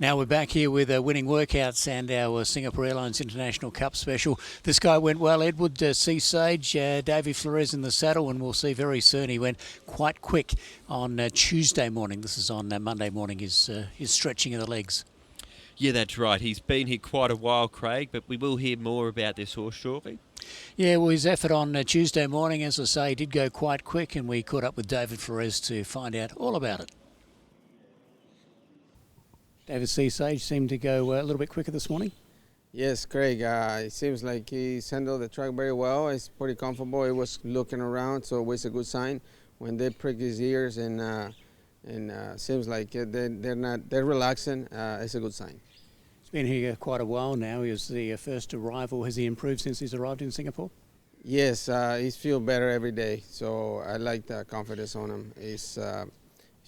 Now we're back here with Winning Workouts and our Singapore Airlines International Cup special. This guy went well, Edward Seasage, Davy Flores in the saddle, and we'll see very soon. He went quite quick on Tuesday morning. This is on Monday morning, his stretching of the legs. Yeah, that's right. He's been here quite a while, Craig, but we will hear more about this horse shortly. Yeah, well, his effort on Tuesday morning, as I say, did go quite quick, and we caught up with David Flores to find out all about it. David Seasage seemed to go a little bit quicker this morning. Yes, Craig. It seems like he's handled the track very well. It's pretty comfortable. He was looking around, so it's a good sign. When they prick his ears and seems like they're relaxing, it's a good sign. He's been here quite a while now. He was the first arrival. Has he improved since he's arrived in Singapore? Yes, he feels better every day. So I like the confidence on him. It's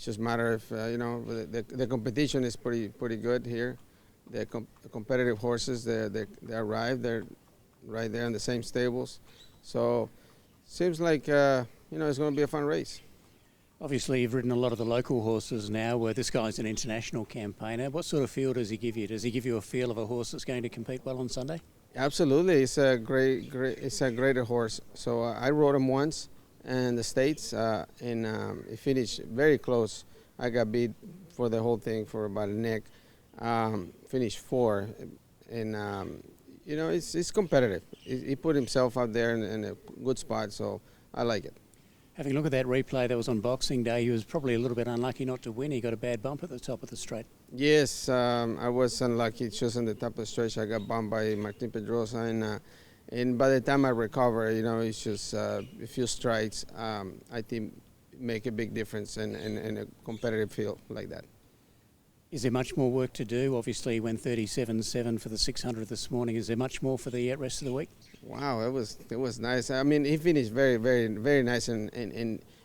just a matter of, the competition is pretty good here. The competitive horses, they arrive, they're right there in the same stables. So seems like, it's going to be a fun race. Obviously, you've ridden a lot of the local horses now, where this guy's an international campaigner. What sort of feel does he give you? Does he give you a feel of a horse that's going to compete well on Sunday? Absolutely. It's a great horse. So I rode him once in the States, and he finished very close. I got beat for the whole thing for about a neck. Finished 4, and it's competitive. He put himself out there in a good spot, so I like it. Having a look at that replay that was on Boxing Day, he was probably a little bit unlucky not to win. He got a bad bump at the top of the straight. Yes, I was unlucky. Just on the top of the stretch, I got bumped by Martin Pedrosa, and by the time I recover, it's just a few strides. I think make a big difference in a competitive field like that. Is there much more work to do? Obviously, he went 37.7 for the 600 this morning. Is there much more for the rest of the week? Wow, it was nice. I mean, he finished very, very, very nice, and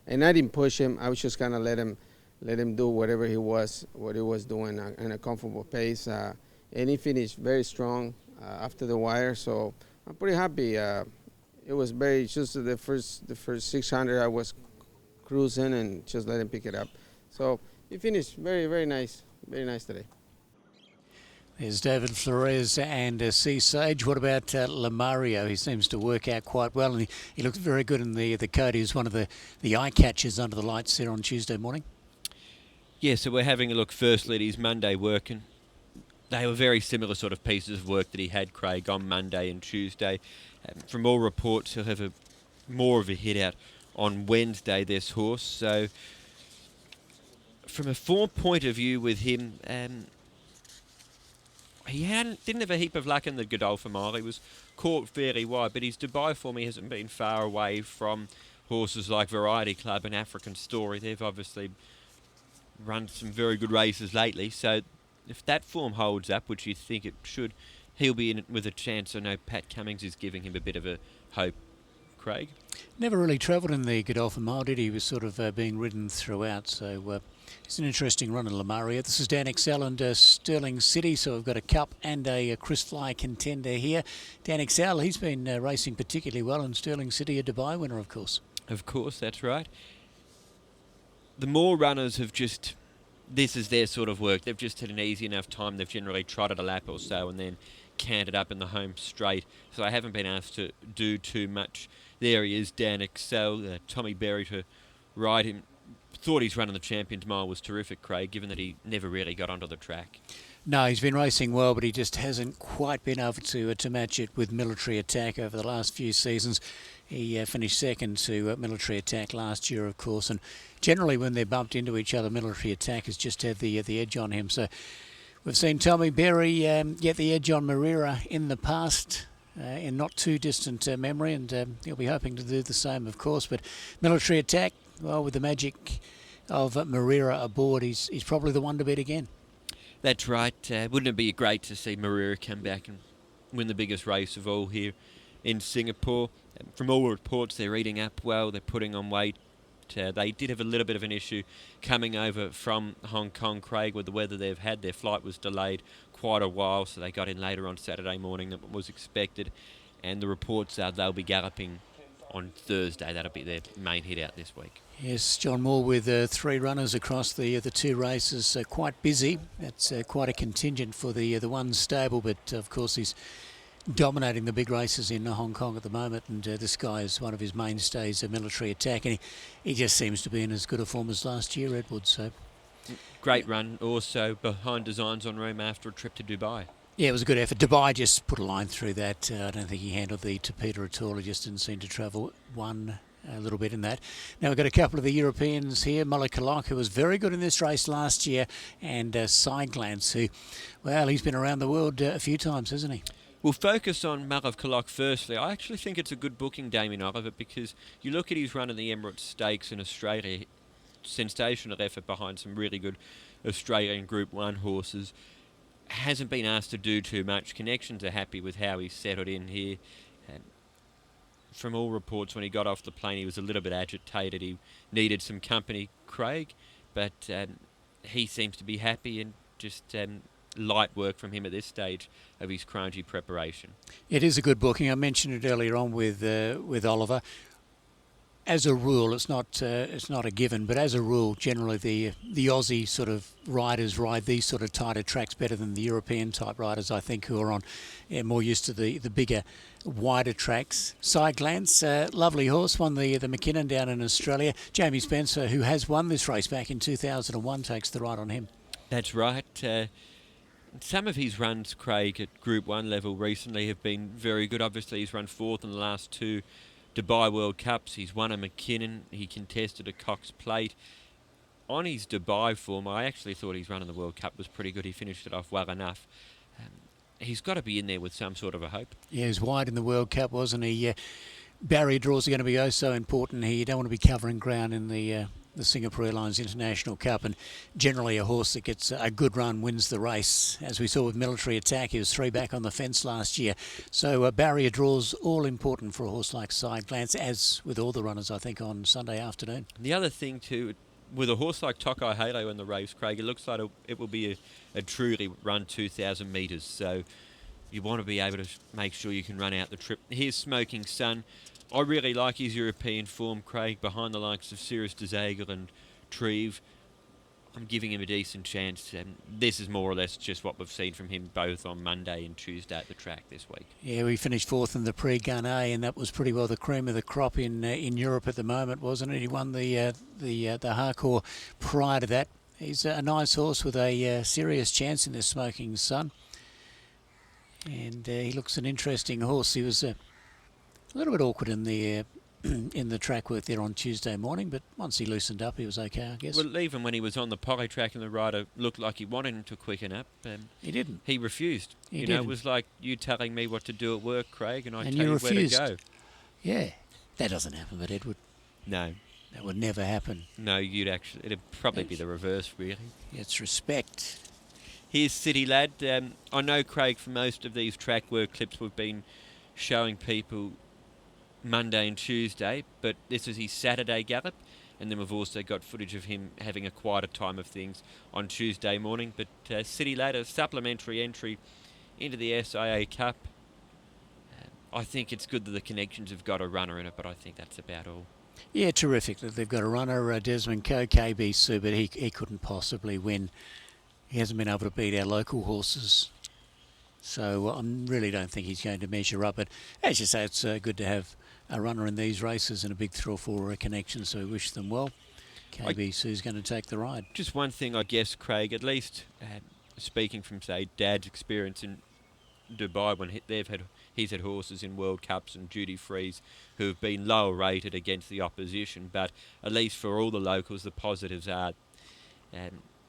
I didn't push him. I was just kind of let him do what he was doing in a comfortable pace, and he finished very strong after the wire. So I'm pretty happy. It was just the first 600 I was cruising and just let him pick it up. So he finished very, very nice. Very nice today. There's David Flores and Seasage. What about Lamario? He seems to work out quite well, and he looks very good in the coat. He was one of the eye catchers under the lights there on Tuesday morning. Yeah, so we're having a look firstly at his Monday work, and they were very similar sort of pieces of work that he had, Craig, on Monday and Tuesday. From all reports, he'll have more of a hit out on Wednesday, this horse. So from a form point of view with him, he didn't have a heap of luck in the Godolphin Mile. He was caught fairly wide, but his Dubai form, he hasn't been far away from horses like Variety Club and African Story. They've obviously run some very good races lately, so if that form holds up, which you think it should, he'll be in it with a chance. I know Pat Cummings is giving him a bit of a hope. Craig? Never really travelled in the Godolphin Mile, did he? He was sort of being ridden throughout, so it's an interesting run in Lamaria. This is Dan Excel and Stirling City, so we've got a Cup and a Chris Fly contender here. Dan Excel, he's been racing particularly well in Stirling City, a Dubai winner, of course. Of course, that's right. The more runners have this is their sort of work. They've just had an easy enough time. They've generally trotted a lap or so and then canted up in the home straight, so I haven't been asked to do too much. There he is, Dan Excel, Tommy Berry to ride him. Thought his run in the Champions Mile was terrific, Craig, given that he never really got onto the track. No, he's been racing well, but he just hasn't quite been able to match it with Military Attack over the last few seasons. He finished second to Military Attack last year, of course, and generally when they're bumped into each other, Military Attack has just had the edge on him. So we've seen Tommy Berry get the edge on Marira in the past, in not too distant memory, and he'll be hoping to do the same, of course. But Military Attack, well, with the magic of Marira aboard, he's probably the one to beat again. That's right. Wouldn't it be great to see Marira come back and win the biggest race of all here in Singapore? From all reports, they're eating up well, they're putting on weight. They did have a little bit of an issue coming over from Hong Kong, Craig, with the weather they've had. Their flight was delayed quite a while, so they got in later on Saturday morning than was expected. And the reports are they'll be galloping on Thursday. That'll be their main hit out this week. Yes, John Moore with 3 runners across the 2 races. Quite busy. That's quite a contingent for the one stable, but of course he's dominating the big races in Hong Kong at the moment, and this guy is one of his mainstays, a Military Attack, and he just seems to be in as good a form as last year, Edward. So Great run also behind Designs on Room after a trip to Dubai. yeah, it was a good effort. Dubai just put a line through that. I don't think he handled the Tapeta at all. He just didn't seem to travel a little bit in that. Now we've got a couple of the Europeans here. Mullikalok, who was very good in this race last year, and Sideglance, who, well, he's been around the world a few times, hasn't he? We'll focus on Mullikalok firstly. I actually think it's a good booking, Damien Oliver, because you look at his run in the Emirates Stakes in Australia, sensational effort behind some really good Australian Group 1 horses. Hasn't been asked to do too much. Connections are happy with how he's settled in here. From all reports, when he got off the plane, he was a little bit agitated. He needed some company, Craig, but he seems to be happy, and just light work from him at this stage of his Kranji preparation. It is a good booking. I mentioned it earlier on with Oliver. As a rule, it's not a given, but as a rule, generally the Aussie sort of riders ride these sort of tighter tracks better than the European type riders, I think, who are on more used to the bigger, wider tracks. Sideglance, lovely horse, won the McKinnon down in Australia. Jamie Spencer, who has won this race back in 2001, takes the ride on him. That's right. Some of his runs, Craig, at Group 1 level recently have been very good. Obviously, he's run 4th in the last 2 Dubai World Cups. He's won a McKinnon. He contested a Cox Plate. On his Dubai form, I actually thought his run in the World Cup was pretty good. He finished it off well enough. He's got to be in there with some sort of a hope. Yeah, he was wide in the World Cup, wasn't he? Barrier draws are going to be so important here. You don't want to be covering ground in the Singapore Airlines International Cup, and generally a horse that gets a good run wins the race. As we saw with Military Attack, he was 3 back on the fence last year. So barrier draws all important for a horse like Sideglance, as with all the runners, I think, on Sunday afternoon. The other thing too, with a horse like Tokai Halo in the race, Craig, it looks like it will be a truly run 2,000 metres. So you want to be able to make sure you can run out the trip. Here's Smoking Sun. I really like his European form, Craig, behind the likes of Cirrus de Zagel and Treve. I'm giving him a decent chance. This is more or less just what we've seen from him both on Monday and Tuesday at the track this week. Yeah, we finished 4th in the Prix Garnet, and that was pretty well the cream of the crop in Europe at the moment, wasn't it? He won the Harcourt prior to that. He's a nice horse with a serious chance in this Smoking Sun, and he looks an interesting horse. He was a little bit awkward in the track work there on Tuesday morning, but once he loosened up, he was okay, I guess. Well, even when he was on the poly track and the rider looked like he wanted him to quicken up, he didn't. He refused. He know, it was like you telling me what to do at work, Craig, and I tell you refused. where to go. Yeah, that doesn't happen, but Edward. No. That would never happen. No, it'd probably be the reverse, really. It's respect. Here's City Lad. I know, Craig, for most of these track work clips we've been showing people Monday and Tuesday, but this is his Saturday gallop, and then we've also got footage of him having a quieter time of things on Tuesday morning. But City Lad, a supplementary entry into the SIA Cup. I think it's good that the Connections have got a runner in it, but I think that's about all. Yeah, terrific that they've got a runner, Desmond Coe, KB Sue, but he couldn't possibly win. He hasn't been able to beat our local horses. So I really don't think he's going to measure up. But as you say, it's good to have a runner in these races and a big thrill for Connections, so we wish them well. KB Sue's going to take the ride. Just one thing, I guess, Craig, at least speaking from, say, Dad's experience in Dubai when he's had horses in World Cups and duty frees who have been lower rated against the opposition, but at least for all the locals, the positives are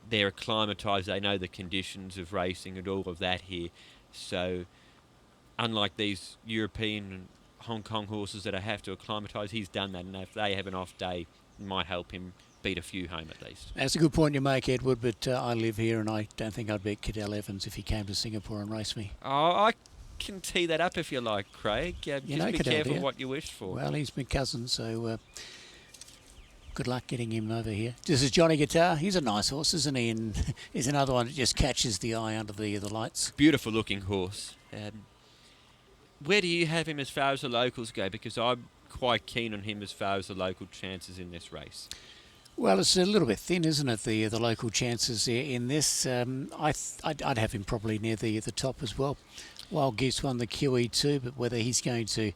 they're acclimatised, they know the conditions of racing and all of that here. So unlike these European and Hong Kong horses that I have to acclimatise, he's done that, and if they have an off day, it might help him beat a few home at least. That's a good point you make, Edward, but I live here and I don't think I'd beat Cadell Evans if he came to Singapore and raced me. Oh, I can tee that up if you like, Craig. Just be Cadell, careful dear. what you wish for. Well, he's my cousin, so good luck getting him over here. This is Johnny Guitar. He's a nice horse, isn't he? And he's another one that just catches the eye under the lights. Beautiful looking horse. Where do you have him as far as the locals go? Because I'm quite keen on him as far as the local chances in this race. Well, it's a little bit thin, isn't it? The local chances in this. I'd have him probably near the top as well. Wild Goose won the QE2, but whether he's going to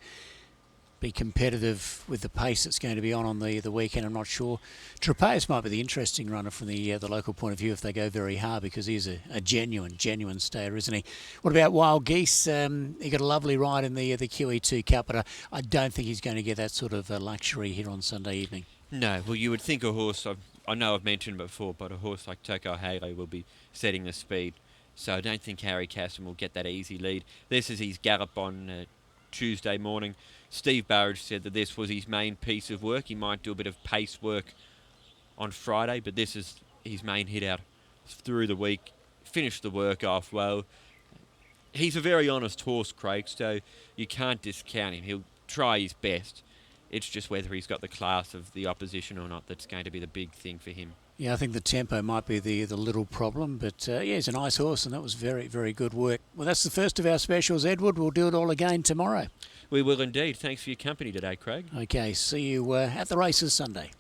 be competitive with the pace that's going to be on the weekend, I'm not sure. Trapeus might be the interesting runner from the local point of view if they go very hard, because he's a genuine stayer, isn't he? What about Wild Geese? He got a lovely ride in the QE2 Cup, but I don't think he's going to get that sort of luxury here on Sunday evening. No, well, you would think a horse, I know I've mentioned before, but a horse like Toko Halo will be setting the speed. So I don't think Harry Casson will get that easy lead. This is his gallop on Tuesday morning. Steve Burridge said that this was his main piece of work. He might do a bit of pace work on Friday, but this is his main hit out through the week. Finished the work off well. He's a very honest horse, Craig, so you can't discount him. He'll try his best. It's just whether he's got the class of the opposition or not that's going to be the big thing for him. Yeah, I think the tempo might be the little problem, but yeah, he's a nice horse, and that was very, very good work. Well, that's the first of our specials, Edward. We'll do it all again tomorrow. We will indeed. Thanks for your company today, Craig. Okay, see you at the races Sunday.